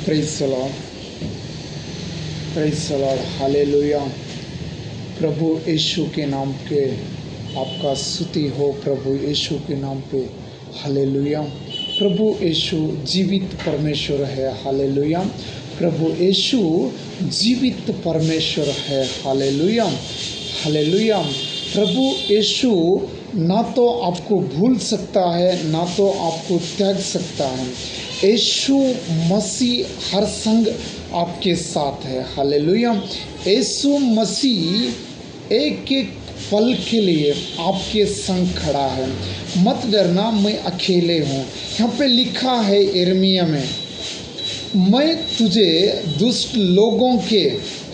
Praise the lord, praise the lord, hallelujah. प्रभु यीशु के नाम पे आपका स्तुति हो, प्रभु यीशु के नाम पे, हालेलुया। प्रभु यीशु जीवित परमेश्वर है, हालेलुया। प्रभु यीशु जीवित परमेश्वर है, हालेलुया, हालेलुया। प्रभु यीशु ना तो आपको भूल सकता है, ना तो आपको त्याग सकता है। यीशु मसीह हर संग आपके साथ है, हालेलुया। यीशु मसीह एक एक पल के लिए आपके संग खड़ा है। मत डरना, मैं अकेले हूँ। यहाँ पे लिखा है यिर्मयाह में, मैं तुझे दुष्ट लोगों के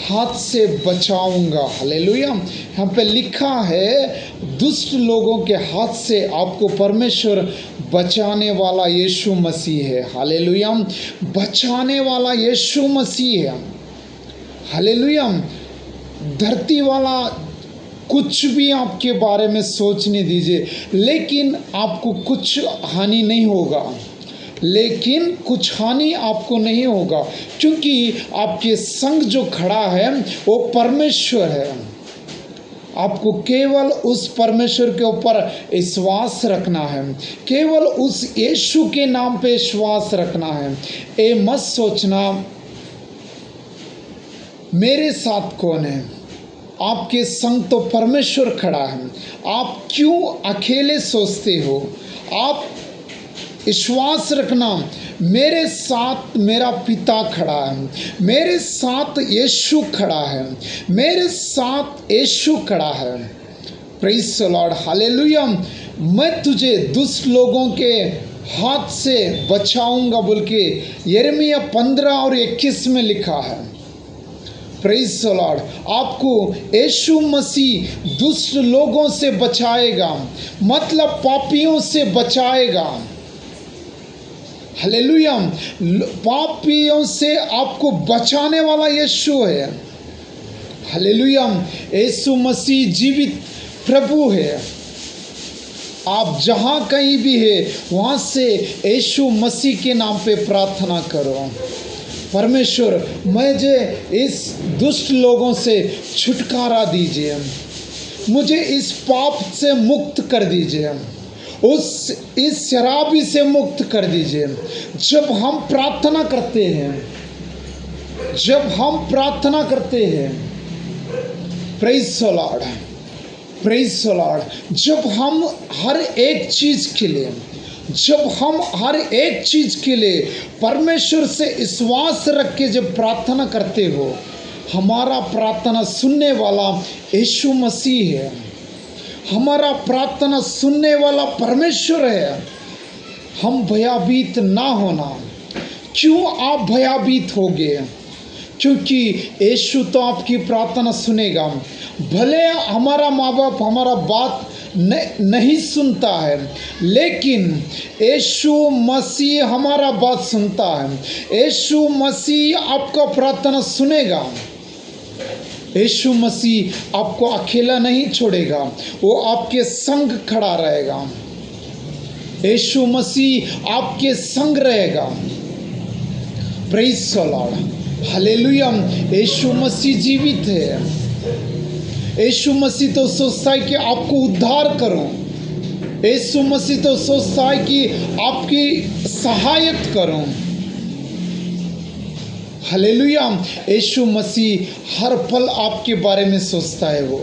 हाथ से बचाऊंगा, हालेलुया। यहाँ पे लिखा है दुष्ट लोगों के हाथ से आपको परमेश्वर बचाने वाला यीशु मसीह है, हालेलुया। बचाने वाला यीशु मसीह है, हालेलुया। धरती वाला कुछ भी आपके बारे में सोचने दीजिए, लेकिन आपको कुछ हानि नहीं होगा, लेकिन कुछ हानि आपको नहीं होगा, क्योंकि आपके संग जो खड़ा है वो परमेश्वर है। आपको केवल उस परमेश्वर के ऊपर विश्वास रखना है, केवल उस यीशु के नाम पे विश्वास रखना है। ये मत सोचना मेरे साथ कौन है, आपके संग तो परमेश्वर खड़ा है। आप क्यों अकेले सोचते हो? आप विश्वास रखना, मेरे साथ मेरा पिता खड़ा है, मेरे साथ यीशु खड़ा है, मेरे साथ यीशु खड़ा है। Praise the lord, hallelujah. मैं तुझे दुष्ट लोगों के हाथ से बचाऊंगा बोल के यिर्मयाह 15 और 21 में लिखा है। Praise the Lord. आपको यीशु मसीह दुष्ट लोगों से बचाएगा, मतलब पापियों से बचाएगा, हालेलुया। पापियों से आपको बचाने वाला यीशु है, हालेलुया। यीशु मसीह जीवित प्रभु है। आप जहाँ कहीं भी है वहाँ से यीशु मसीह के नाम पे प्रार्थना करो, परमेश्वर मुझे इस दुष्ट लोगों से छुटकारा दीजिए, मुझे इस पाप से मुक्त कर दीजिए, इस शराबी से मुक्त कर दीजिए। जब हम प्रार्थना करते हैं, जब हम प्रार्थना करते हैं, praise the lord, praise the Lord. जब हम हर एक चीज़ के लिए, जब हम हर एक चीज़ के लिए परमेश्वर से विश्वास रख के जब प्रार्थना करते हो, हमारा प्रार्थना सुनने वाला यीशु मसीह है, हमारा प्रार्थना सुनने वाला परमेश्वर है। हम भयभीत ना होना। क्यों आप भयभीत होगे? क्योंकि यीशु तो आपकी प्रार्थना सुनेगा। भले हमारा माँ बाप हमारा बात नहीं सुनता है, लेकिन यीशु मसीह हमारा बात सुनता है। यीशु मसीह आपका प्रार्थना सुनेगा। यीशु मसीह आपको अकेला नहीं छोड़ेगा, वो आपके संग खड़ा रहेगा। यीशु मसीह आपके संग रहेगा। Praise the lord, hallelujah. Yeshu Masih जीवित है। यीशु मसीह तो सोचता है कि आपको उद्धार करूं। यीशु मसीह तो सोचता है कि आपकी सहायता करूं, हालेलुया। यीशु मसीह हर पल आपके बारे में सोचता है। वो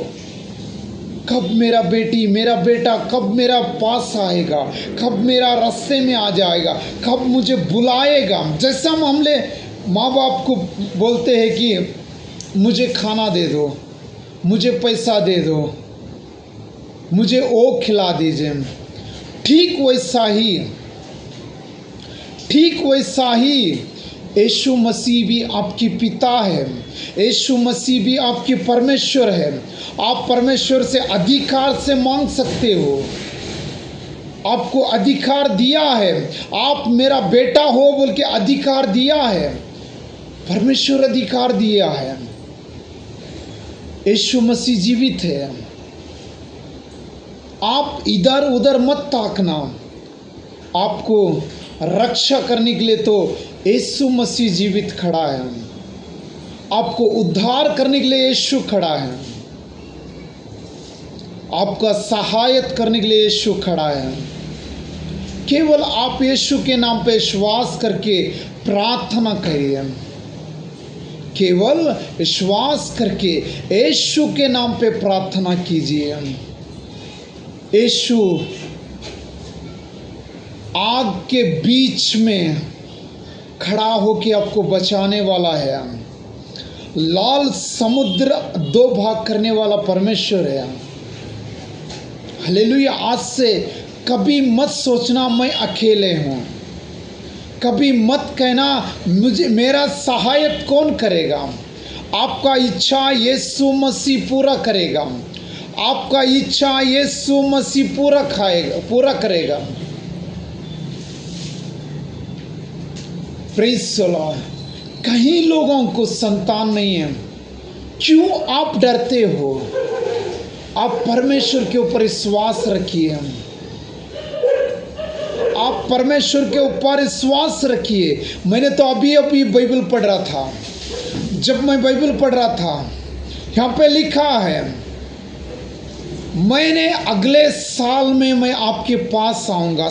कब मेरा बेटी मेरा बेटा कब मेरा पास आएगा, कब मेरा रास्ते में आ जाएगा, कब मुझे बुलाएगा। जैसा हम हमले माँ बाप को बोलते हैं कि मुझे खाना दे दो, मुझे पैसा दे दो, मुझे वो खिला दीजिए, ठीक वैसा ही यीशु मसीह भी आपकी पिता है। यीशु मसीह भी आपकी परमेश्वर है। आप परमेश्वर से अधिकार से मांग सकते हो। आपको अधिकार दिया है, आप मेरा बेटा हो बोल के अधिकार दिया है, परमेश्वर अधिकार दिया है। यीशु मसीह जीवित है। आप इधर उधर मत ताकना। आपको रक्षा करने के लिए तो यीशु मसीह जीवित खड़ा है। आपको उद्धार करने के लिए यीशु खड़ा है। आपका सहायता करने के लिए यीशु खड़ा है। केवल आप यीशु के नाम पे विश्वास करके प्रार्थना करिए। केवल विश्वास करके यीशु के नाम पे प्रार्थना कीजिए। यीशु आग के बीच में खड़ा होकर आपको बचाने वाला है। लाल समुद्र दो भाग करने वाला परमेश्वर है। हालेलुया। आज से कभी मत सोचना मैं अकेले हूँ। कभी मत कहना मुझे मेरा सहायक कौन करेगा। आपका इच्छा यीशु मसीह पूरा करेगा। आपका इच्छा यीशु मसीह पूरा करेगा। Praise the Lord. कहीं लोगों को संतान नहीं है, क्यों आप डरते हो? आप परमेश्वर के ऊपर विश्वास रखिए। आप परमेश्वर के ऊपर विश्वास रखिए। मैंने तो अभी बाइबल पढ़ रहा था। जब मैं बाइबल पढ़ रहा था, यहाँ पे लिखा है, मैंने अगले साल में मैं आपके पास आऊँगा।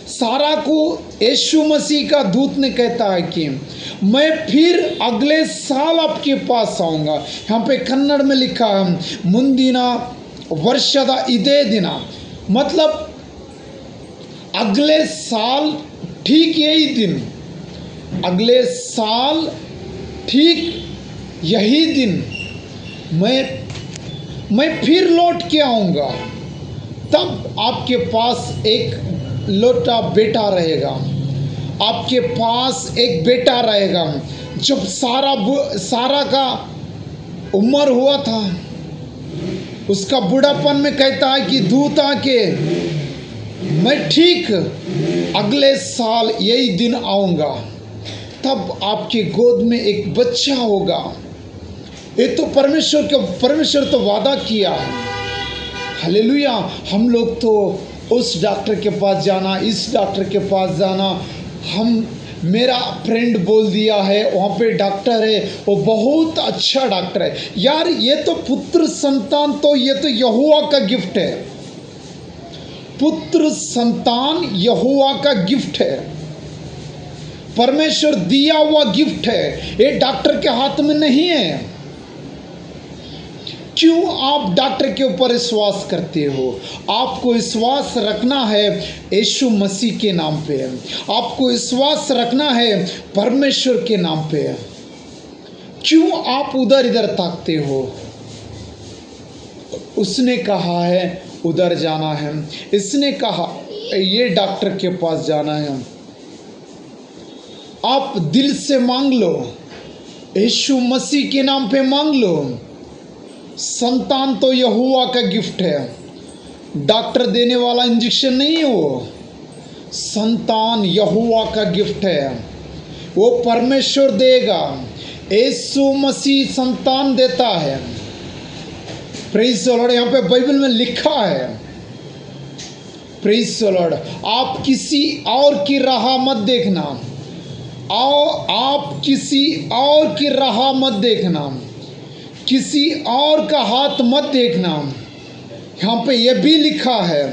सारा को यीशु मसीह का दूत ने कहता है कि मैं फिर अगले साल आपके पास आऊँगा। यहाँ पे कन्नड़ में लिखा है, ಮುಂದಿನ ವರ್ಷದ ಇದೇ ದಿನ, मतलब अगले साल ठीक यही दिन, अगले साल ठीक यही दिन मैं फिर लौट के आऊँगा। तब आपके पास एक लौटा बेटा रहेगा। आपके पास एक बेटा रहेगा। जब सारा का उम्र हुआ था, उसका बुढ़ापन में कहता है कि दूत आके मैं ठीक अगले साल यही दिन आऊँगा। तब आपके गोद में एक बच्चा होगा। ये तो परमेश्वर तो वादा किया है। हालेलुया। हम लोग तो उस डॉक्टर के पास जाना, इस डॉक्टर के पास जाना, मेरा फ्रेंड बोल दिया है वहाँ पे डॉक्टर है, वो बहुत अच्छा डॉक्टर है। यार ये तो पुत्र संतान, तो ये तो यहोवा का गिफ्ट है। पुत्र संतान यहोवा का गिफ्ट है, परमेश्वर दिया हुआ गिफ्ट है। ये डॉक्टर के हाथ में नहीं है। क्यों आप डॉक्टर के ऊपर विश्वास करते हो? आपको विश्वास रखना है यीशु मसीह के नाम पे। आपको विश्वास रखना है परमेश्वर के नाम पे। क्यों आप उधर इधर ताकते हो? उसने कहा है उधर जाना है, इसने कहा ये डॉक्टर के पास जाना है। आप दिल से मांग लो, यीशु मसीह के नाम पे मांग लो। संतान तो यहोवा का गिफ्ट है। डॉक्टर देने वाला इंजेक्शन नहीं है वो। संतान यहोवा का गिफ्ट है, वो परमेश्वर देगा। यीशु मसीह संतान देता है। Praise the Lord. यहाँ पे बाइबल में लिखा है, प्रेज़ द लॉर्ड, आप किसी और की राह मत देखना। आप किसी और की राह मत देखना, किसी और का हाथ मत देखना। यहाँ पे यह भी लिखा है,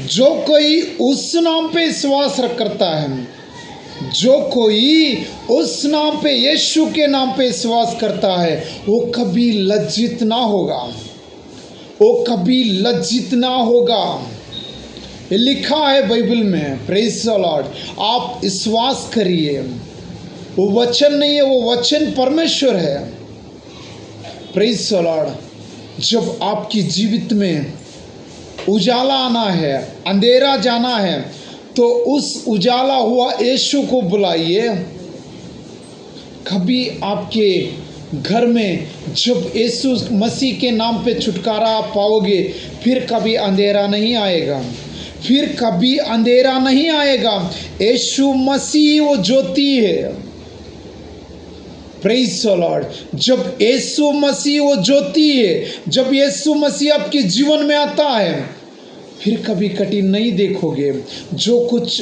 जो कोई उस नाम पे विश्वास करता है, जो कोई उस नाम पे यीशु के नाम पे विश्वास करता है, वो कभी लज्जित ना होगा। वो कभी लज्जित ना होगा। ये लिखा है बाइबल में। Praise the Lord. आप विश्वास करिए। वो वचन नहीं है, वो वचन परमेश्वर है। Praise the Lord. जब आपकी जीवित में उजाला आना है, अंधेरा जाना है, तो उस उजाला हुआ यीशु को बुलाइए। कभी आपके घर में जब यीशु मसीह के नाम पे छुटकारा पाओगे, फिर कभी अंधेरा नहीं आएगा। फिर कभी अंधेरा नहीं आएगा। यीशु मसीह वो ज्योति है। Praise the Lord. जब यीशु मसीह वो ज्योति है, जब यीशु मसीह आपके जीवन में आता है, फिर कभी कठिन नहीं देखोगे। जो कुछ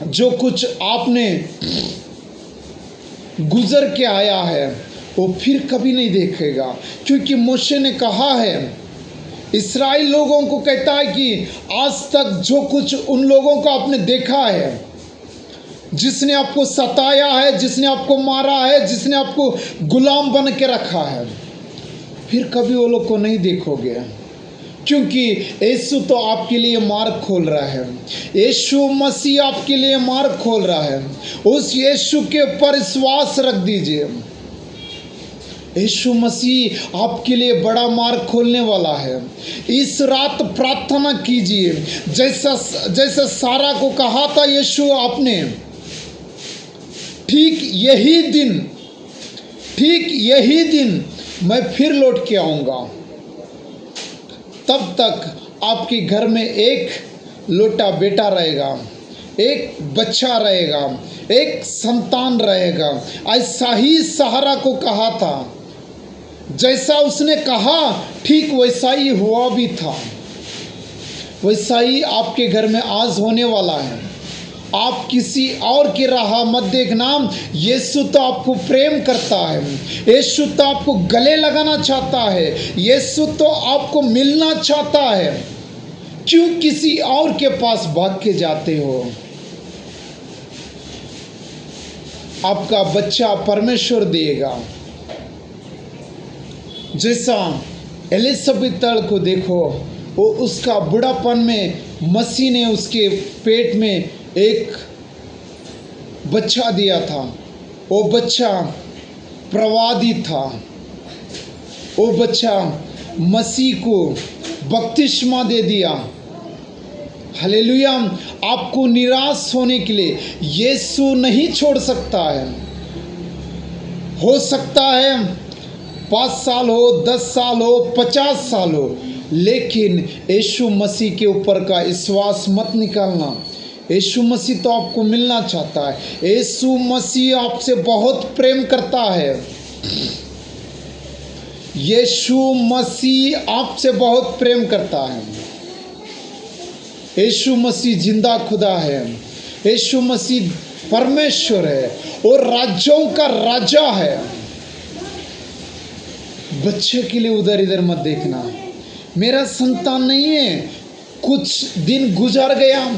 जो कुछ आपने गुजर के आया है वो फिर कभी नहीं देखेगा, क्योंकि मूसा ने कहा है, इस्राएल लोगों को कहता है कि आज तक जो कुछ उन लोगों को आपने देखा है, जिसने आपको सताया है, जिसने आपको मारा है, जिसने आपको गुलाम बन के रखा है, फिर कभी वो लोग को नहीं देखोगे, क्योंकि यीशु तो आपके लिए मार्ग खोल रहा है। यीशु मसीह आपके लिए मार्ग खोल रहा है। उस यीशु के ऊपर विश्वास रख दीजिए। यीशु मसीह आपके लिए बड़ा मार्ग खोलने वाला है। इस रात प्रार्थना कीजिए, जैसा सारा को कहा था यीशु आपने, ठीक यही दिन मैं फिर लौट के आऊँगा। तब तक आपके घर में एक लोटा बेटा रहेगा, एक बच्चा रहेगा, एक संतान रहेगा। ऐसा ही सहारा को कहा था, जैसा उसने कहा ठीक वैसा ही हुआ भी था। वैसा ही आपके घर में आज होने वाला है। आप किसी और की राह मत देखना। यीशु तो आपको प्रेम करता है, यीशु तो आपको गले लगाना चाहता है, यीशु तो आपको मिलना चाहता है। क्यों किसी और के पास भाग के जाते हो? आपका बच्चा परमेश्वर देगा। जैसा एलिजाबेथ को देखो, वो उसका बुढ़ापन में मसीह ने उसके पेट में एक बच्चा दिया था। वो बच्चा प्रवादी था। वो बच्चा मसीह को बपतिस्मा दे दिया। हालेलुया। आपको निराश होने के लिए यीशु नहीं छोड़ सकता है। हो सकता है 5 साल हो, 10 साल हो, 50 साल हो, लेकिन यीशु मसीह के ऊपर का विश्वास मत निकालना। यीशु मसीह तो आपको मिलना चाहता है। यीशु मसीह आपसे बहुत प्रेम करता है। यीशु मसीह आपसे बहुत प्रेम करता है। यीशु मसीह जिंदा खुदा है। यीशु मसीह परमेश्वर है और राज्यों का राजा है। बच्चे के लिए उधर इधर मत देखना। मेरा संतान नहीं है, कुछ दिन गुजर गया,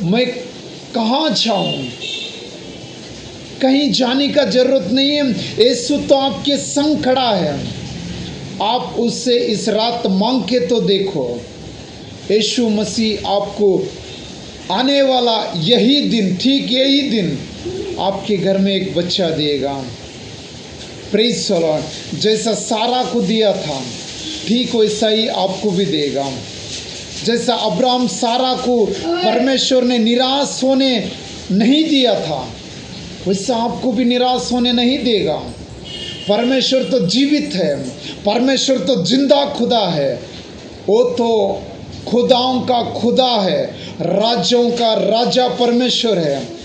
मैं कहाँ जाऊँ? कहीं जाने का जरूरत नहीं है। यीशु तो आपके संग खड़ा है। आप उससे इस रात मांग के तो देखो। यीशु मसीह आपको आने वाला यही दिन, ठीक यही दिन आपके घर में एक बच्चा देगा। Praise the Lord. जैसा सारा को दिया था ठीक वैसा ही आपको भी देगा। जैसा अब्राहम सारा को परमेश्वर ने निराश होने नहीं दिया था, वैसा आपको भी निराश होने नहीं देगा। परमेश्वर तो जीवित है, परमेश्वर तो जिंदा खुदा है। वो तो खुदाओं का खुदा है, राज्यों का राजा परमेश्वर है।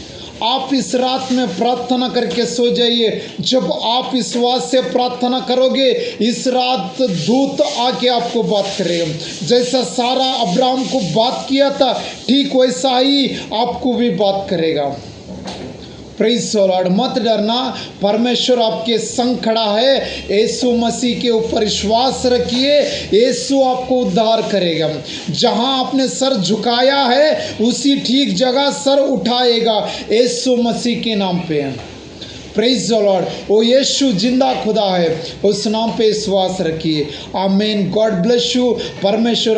आप इस रात में प्रार्थना करके सो जाइए। जब आप विश्वास से प्रार्थना करोगे, इस रात दूत आके आपको बात करेगा। जैसा सारा अब्राहम को बात किया था, ठीक वैसा ही आपको भी बात करेगा। Praise the Lord. मत डरना, परमेश्वर आपके संग खड़ा है। यीशु मसीह के ऊपर विश्वास रखिए, यीशु आपको उद्धार करेगा। जहां आपने सर झुकाया है उसी ठीक जगह सर उठाएगा यीशु मसीह के नाम पे। Praise the Lord. वो यीशु जिंदा खुदा है, उस नाम पे विश्वास रखिए। आमीन। God bless you. परमेश्वर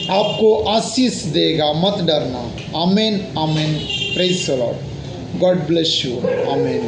आपको आशीष देगा, मत डरना। आमीन आमीन। Praise the Lord. God bless you. आमीन।